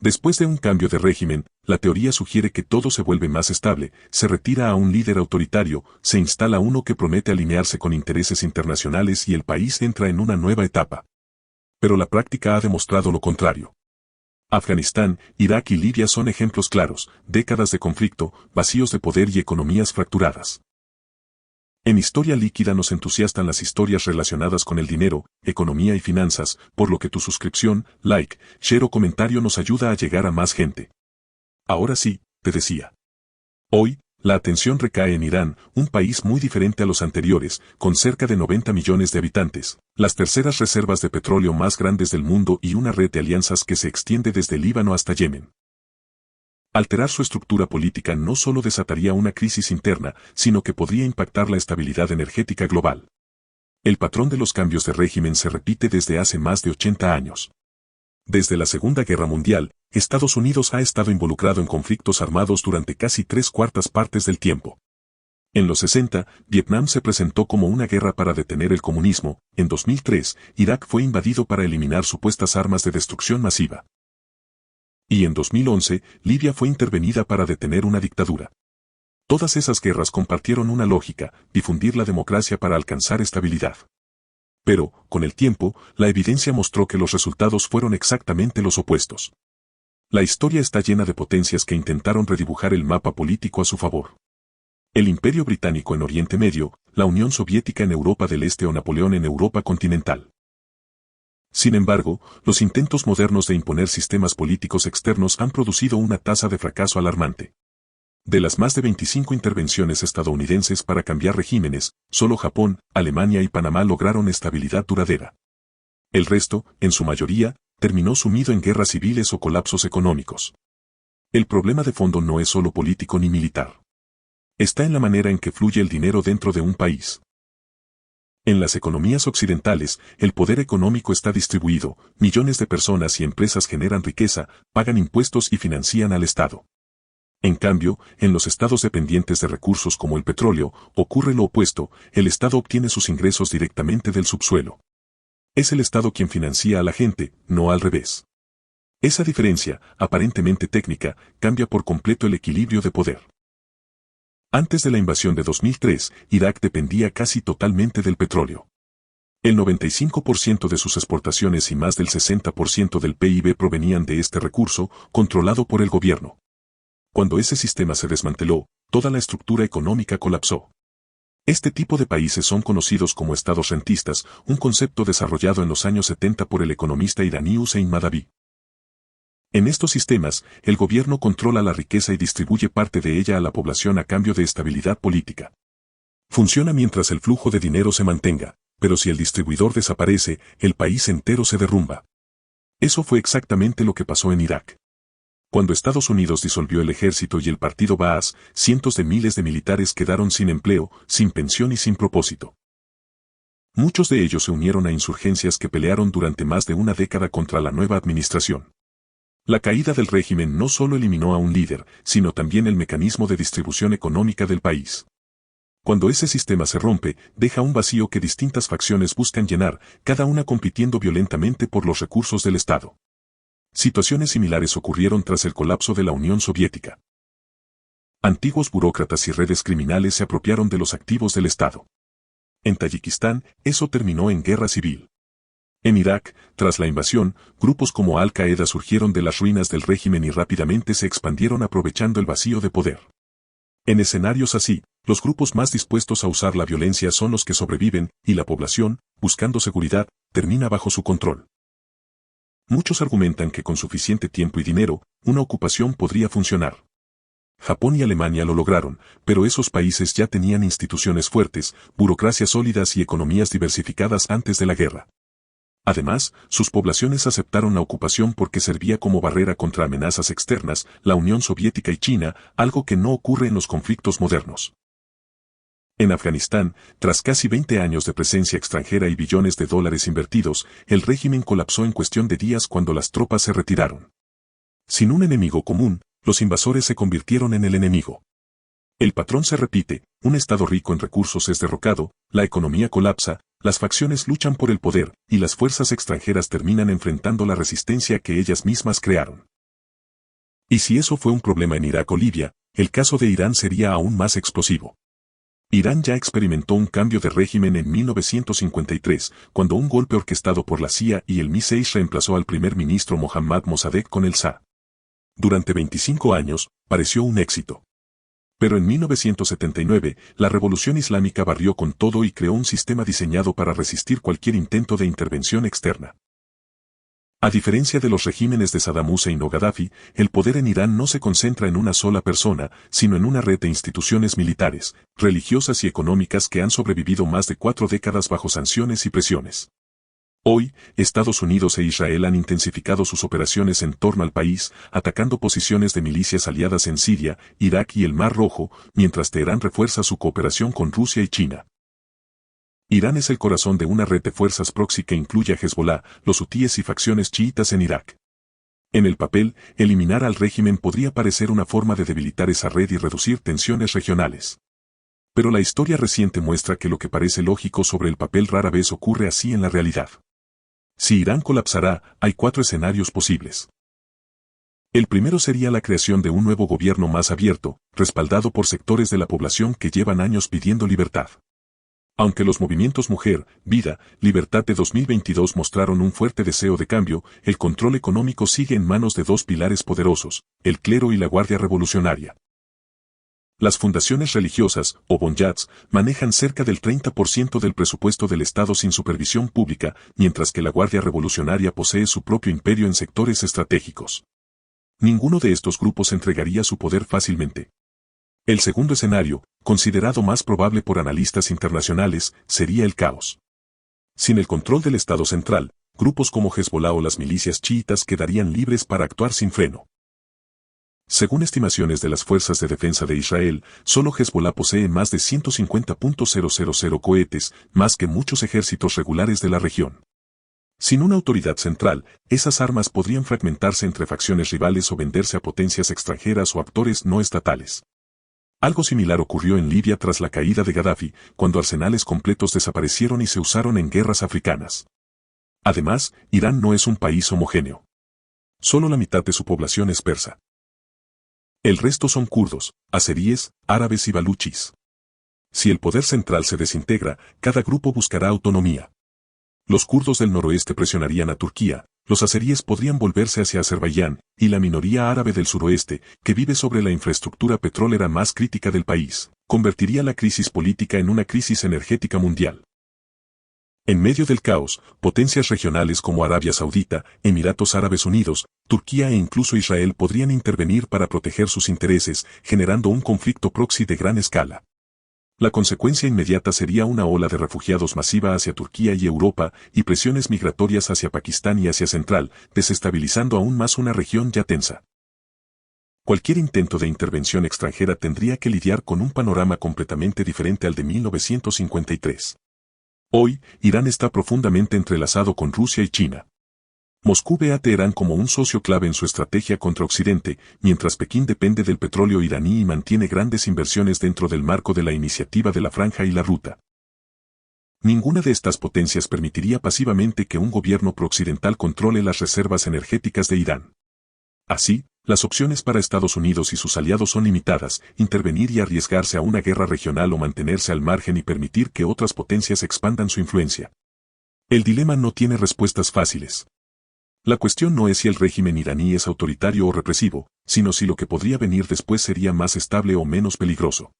Después de un cambio de régimen, la teoría sugiere que todo se vuelve más estable, se retira a un líder autoritario, se instala uno que promete alinearse con intereses internacionales y el país entra en una nueva etapa. Pero la práctica ha demostrado lo contrario. Afganistán, Irak y Libia son ejemplos claros, décadas de conflicto, vacíos de poder y economías fracturadas. En Historia Líquida nos entusiastan las historias relacionadas con el dinero, economía y finanzas, por lo que tu suscripción, like, share o comentario nos ayuda a llegar a más gente. Ahora sí, te decía. Hoy, la atención recae en Irán, un país muy diferente a los anteriores, con cerca de 90 millones de habitantes, las terceras reservas de petróleo más grandes del mundo y una red de alianzas que se extiende desde Líbano hasta Yemen. Alterar su estructura política no solo desataría una crisis interna, sino que podría impactar la estabilidad energética global. El patrón de los cambios de régimen se repite desde hace más de 80 años. Desde la Segunda Guerra Mundial, Estados Unidos ha estado involucrado en conflictos armados durante casi 3/4 partes del tiempo. En los 60, Vietnam se presentó como una guerra para detener el comunismo, en 2003, Irak fue invadido para eliminar supuestas armas de destrucción masiva. Y en 2011, Libia fue intervenida para detener una dictadura. Todas esas guerras compartieron una lógica, difundir la democracia para alcanzar estabilidad. Pero, con el tiempo, la evidencia mostró que los resultados fueron exactamente los opuestos. La historia está llena de potencias que intentaron redibujar el mapa político a su favor. El Imperio Británico en Oriente Medio, la Unión Soviética en Europa del Este o Napoleón en Europa continental. Sin embargo, los intentos modernos de imponer sistemas políticos externos han producido una tasa de fracaso alarmante. De las más de 25 intervenciones estadounidenses para cambiar regímenes, solo Japón, Alemania y Panamá lograron estabilidad duradera. El resto, en su mayoría, terminó sumido en guerras civiles o colapsos económicos. El problema de fondo no es solo político ni militar. Está en la manera en que fluye el dinero dentro de un país. En las economías occidentales, el poder económico está distribuido, millones de personas y empresas generan riqueza, pagan impuestos y financian al Estado. En cambio, en los estados dependientes de recursos como el petróleo, ocurre lo opuesto, el Estado obtiene sus ingresos directamente del subsuelo. Es el Estado quien financia a la gente, no al revés. Esa diferencia, aparentemente técnica, cambia por completo el equilibrio de poder. Antes de la invasión de 2003, Irak dependía casi totalmente del petróleo. El 95% de sus exportaciones y más del 60% del PIB provenían de este recurso, controlado por el gobierno. Cuando ese sistema se desmanteló, toda la estructura económica colapsó. Este tipo de países son conocidos como estados rentistas, un concepto desarrollado en los años 70 por el economista iraní Hussein Madavi. En estos sistemas, el gobierno controla la riqueza y distribuye parte de ella a la población a cambio de estabilidad política. Funciona mientras el flujo de dinero se mantenga, pero si el distribuidor desaparece, el país entero se derrumba. Eso fue exactamente lo que pasó en Irak. Cuando Estados Unidos disolvió el ejército y el partido Baas, cientos de miles de militares quedaron sin empleo, sin pensión y sin propósito. Muchos de ellos se unieron a insurgencias que pelearon durante más de una década contra la nueva administración. La caída del régimen no solo eliminó a un líder, sino también el mecanismo de distribución económica del país. Cuando ese sistema se rompe, deja un vacío que distintas facciones buscan llenar, cada una compitiendo violentamente por los recursos del Estado. Situaciones similares ocurrieron tras el colapso de la Unión Soviética. Antiguos burócratas y redes criminales se apropiaron de los activos del Estado. En Tayikistán, eso terminó en guerra civil. En Irak, tras la invasión, grupos como Al-Qaeda surgieron de las ruinas del régimen y rápidamente se expandieron aprovechando el vacío de poder. En escenarios así, los grupos más dispuestos a usar la violencia son los que sobreviven, y la población, buscando seguridad, termina bajo su control. Muchos argumentan que con suficiente tiempo y dinero, una ocupación podría funcionar. Japón y Alemania lo lograron, pero esos países ya tenían instituciones fuertes, burocracias sólidas y economías diversificadas antes de la guerra. Además, sus poblaciones aceptaron la ocupación porque servía como barrera contra amenazas externas, la Unión Soviética y China, algo que no ocurre en los conflictos modernos. En Afganistán, tras casi 20 años de presencia extranjera y billones de dólares invertidos, el régimen colapsó en cuestión de días cuando las tropas se retiraron. Sin un enemigo común, los invasores se convirtieron en el enemigo. El patrón se repite, un Estado rico en recursos es derrocado, la economía colapsa, las facciones luchan por el poder, y las fuerzas extranjeras terminan enfrentando la resistencia que ellas mismas crearon. Y si eso fue un problema en Irak o Libia, el caso de Irán sería aún más explosivo. Irán ya experimentó un cambio de régimen en 1953, cuando un golpe orquestado por la CIA y el MI6 reemplazó al primer ministro Mohammad Mossadegh con el Shah. Durante 25 años, pareció un éxito. Pero en 1979, la revolución islámica barrió con todo y creó un sistema diseñado para resistir cualquier intento de intervención externa. A diferencia de los regímenes de Saddam Hussein o Gaddafi, el poder en Irán no se concentra en una sola persona, sino en una red de instituciones militares, religiosas y económicas que han sobrevivido más de 4 décadas bajo sanciones y presiones. Hoy, Estados Unidos e Israel han intensificado sus operaciones en torno al país, atacando posiciones de milicias aliadas en Siria, Irak y el Mar Rojo, mientras Teherán refuerza su cooperación con Rusia y China. Irán es el corazón de una red de fuerzas proxy que incluye a Hezbollah, los hutíes y facciones chiitas en Irak. En el papel, eliminar al régimen podría parecer una forma de debilitar esa red y reducir tensiones regionales. Pero la historia reciente muestra que lo que parece lógico sobre el papel rara vez ocurre así en la realidad. Si Irán colapsará, hay 4 escenarios posibles. El primero sería la creación de un nuevo gobierno más abierto, respaldado por sectores de la población que llevan años pidiendo libertad. Aunque los movimientos Mujer, Vida, Libertad de 2022 mostraron un fuerte deseo de cambio, el control económico sigue en manos de 2 pilares poderosos, el clero y la Guardia Revolucionaria. Las fundaciones religiosas, o bonyads, manejan cerca del 30% del presupuesto del Estado sin supervisión pública, mientras que la Guardia Revolucionaria posee su propio imperio en sectores estratégicos. Ninguno de estos grupos entregaría su poder fácilmente. El segundo escenario, considerado más probable por analistas internacionales, sería el caos. Sin el control del Estado central, grupos como Hezbollah o las milicias chiitas quedarían libres para actuar sin freno. Según estimaciones de las Fuerzas de Defensa de Israel, solo Hezbollah posee más de 150.000 cohetes, más que muchos ejércitos regulares de la región. Sin una autoridad central, esas armas podrían fragmentarse entre facciones rivales o venderse a potencias extranjeras o actores no estatales. Algo similar ocurrió en Libia tras la caída de Gaddafi, cuando arsenales completos desaparecieron y se usaron en guerras africanas. Además, Irán no es un país homogéneo. Solo la mitad de su población es persa. El resto son kurdos, azeríes, árabes y baluchis. Si el poder central se desintegra, cada grupo buscará autonomía. Los kurdos del noroeste presionarían a Turquía, los azeríes podrían volverse hacia Azerbaiyán, y la minoría árabe del suroeste, que vive sobre la infraestructura petrolera más crítica del país, convertiría la crisis política en una crisis energética mundial. En medio del caos, potencias regionales como Arabia Saudita, Emiratos Árabes Unidos, Turquía e incluso Israel podrían intervenir para proteger sus intereses, generando un conflicto proxy de gran escala. La consecuencia inmediata sería una ola de refugiados masiva hacia Turquía y Europa y presiones migratorias hacia Pakistán y Asia Central, desestabilizando aún más una región ya tensa. Cualquier intento de intervención extranjera tendría que lidiar con un panorama completamente diferente al de 1953. Hoy, Irán está profundamente entrelazado con Rusia y China. Moscú ve a Teherán como un socio clave en su estrategia contra Occidente, mientras Pekín depende del petróleo iraní y mantiene grandes inversiones dentro del marco de la iniciativa de la Franja y la Ruta. Ninguna de estas potencias permitiría pasivamente que un gobierno prooccidental controle las reservas energéticas de Irán. Así, las opciones para Estados Unidos y sus aliados son limitadas: intervenir y arriesgarse a una guerra regional o mantenerse al margen y permitir que otras potencias expandan su influencia. El dilema no tiene respuestas fáciles. La cuestión no es si el régimen iraní es autoritario o represivo, sino si lo que podría venir después sería más estable o menos peligroso.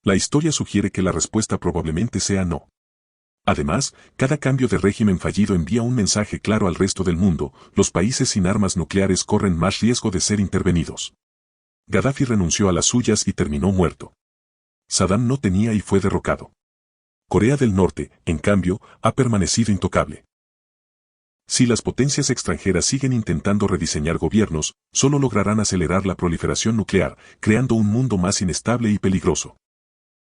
La historia sugiere que la respuesta probablemente sea no. Además, cada cambio de régimen fallido envía un mensaje claro al resto del mundo: los países sin armas nucleares corren más riesgo de ser intervenidos. Gaddafi renunció a las suyas y terminó muerto. Saddam no tenía y fue derrocado. Corea del Norte, en cambio, ha permanecido intocable. Si las potencias extranjeras siguen intentando rediseñar gobiernos, solo lograrán acelerar la proliferación nuclear, creando un mundo más inestable y peligroso.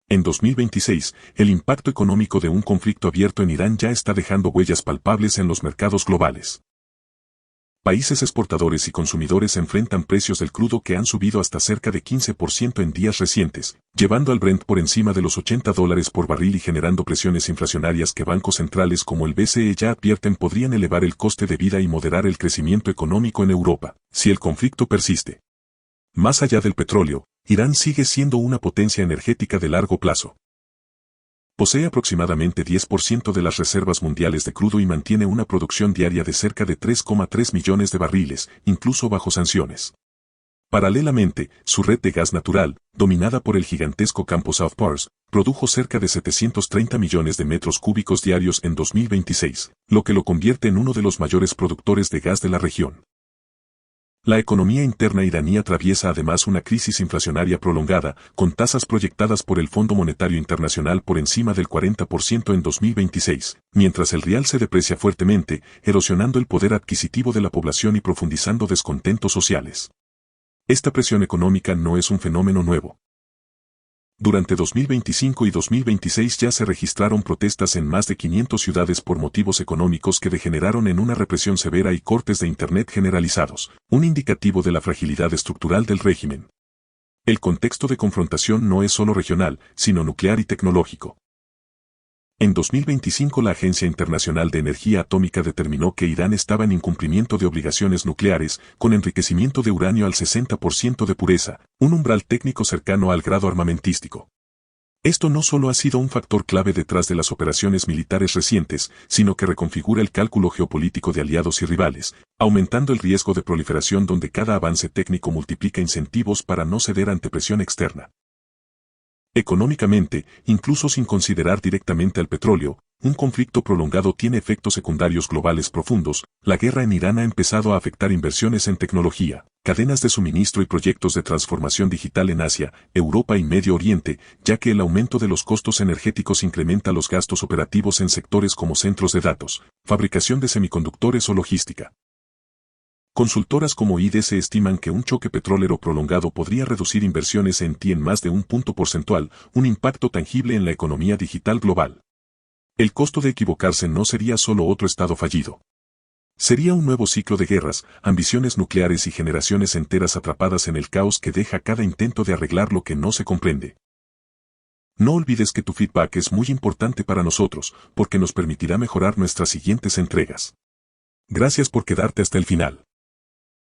En 2026, el impacto económico de un conflicto abierto en Irán ya está dejando huellas palpables en los mercados globales. Países exportadores y consumidores enfrentan precios del crudo que han subido hasta cerca de 15% en días recientes, llevando al Brent por encima de los $80 por barril y generando presiones inflacionarias que bancos centrales como el BCE ya advierten podrían elevar el coste de vida y moderar el crecimiento económico en Europa, si el conflicto persiste. Más allá del petróleo, Irán sigue siendo una potencia energética de largo plazo. Posee aproximadamente 10% de las reservas mundiales de crudo y mantiene una producción diaria de cerca de 3,3 millones de barriles, incluso bajo sanciones. Paralelamente, su red de gas natural, dominada por el gigantesco campo South Pars, produjo cerca de 730 millones de metros cúbicos diarios en 2026, lo que lo convierte en uno de los mayores productores de gas de la región. La economía interna iraní atraviesa además una crisis inflacionaria prolongada, con tasas proyectadas por el Fondo Monetario Internacional por encima del 40% en 2026, mientras el rial se deprecia fuertemente, erosionando el poder adquisitivo de la población y profundizando descontentos sociales. Esta presión económica no es un fenómeno nuevo. Durante 2025 y 2026 ya se registraron protestas en más de 500 ciudades por motivos económicos que degeneraron en una represión severa y cortes de Internet generalizados, un indicativo de la fragilidad estructural del régimen. El contexto de confrontación no es solo regional, sino nuclear y tecnológico. En 2025 la Agencia Internacional de Energía Atómica determinó que Irán estaba en incumplimiento de obligaciones nucleares, con enriquecimiento de uranio al 60% de pureza, un umbral técnico cercano al grado armamentístico. Esto no solo ha sido un factor clave detrás de las operaciones militares recientes, sino que reconfigura el cálculo geopolítico de aliados y rivales, aumentando el riesgo de proliferación donde cada avance técnico multiplica incentivos para no ceder ante presión externa. Económicamente, incluso sin considerar directamente al petróleo, un conflicto prolongado tiene efectos secundarios globales profundos. La guerra en Irán ha empezado a afectar inversiones en tecnología, cadenas de suministro y proyectos de transformación digital en Asia, Europa y Medio Oriente, ya que el aumento de los costos energéticos incrementa los gastos operativos en sectores como centros de datos, fabricación de semiconductores o logística. Consultoras como IDC estiman que un choque petrolero prolongado podría reducir inversiones en TI en más de un punto porcentual, un impacto tangible en la economía digital global. El costo de equivocarse no sería solo otro estado fallido. Sería un nuevo ciclo de guerras, ambiciones nucleares y generaciones enteras atrapadas en el caos que deja cada intento de arreglar lo que no se comprende. No olvides que tu feedback es muy importante para nosotros, porque nos permitirá mejorar nuestras siguientes entregas. Gracias por quedarte hasta el final.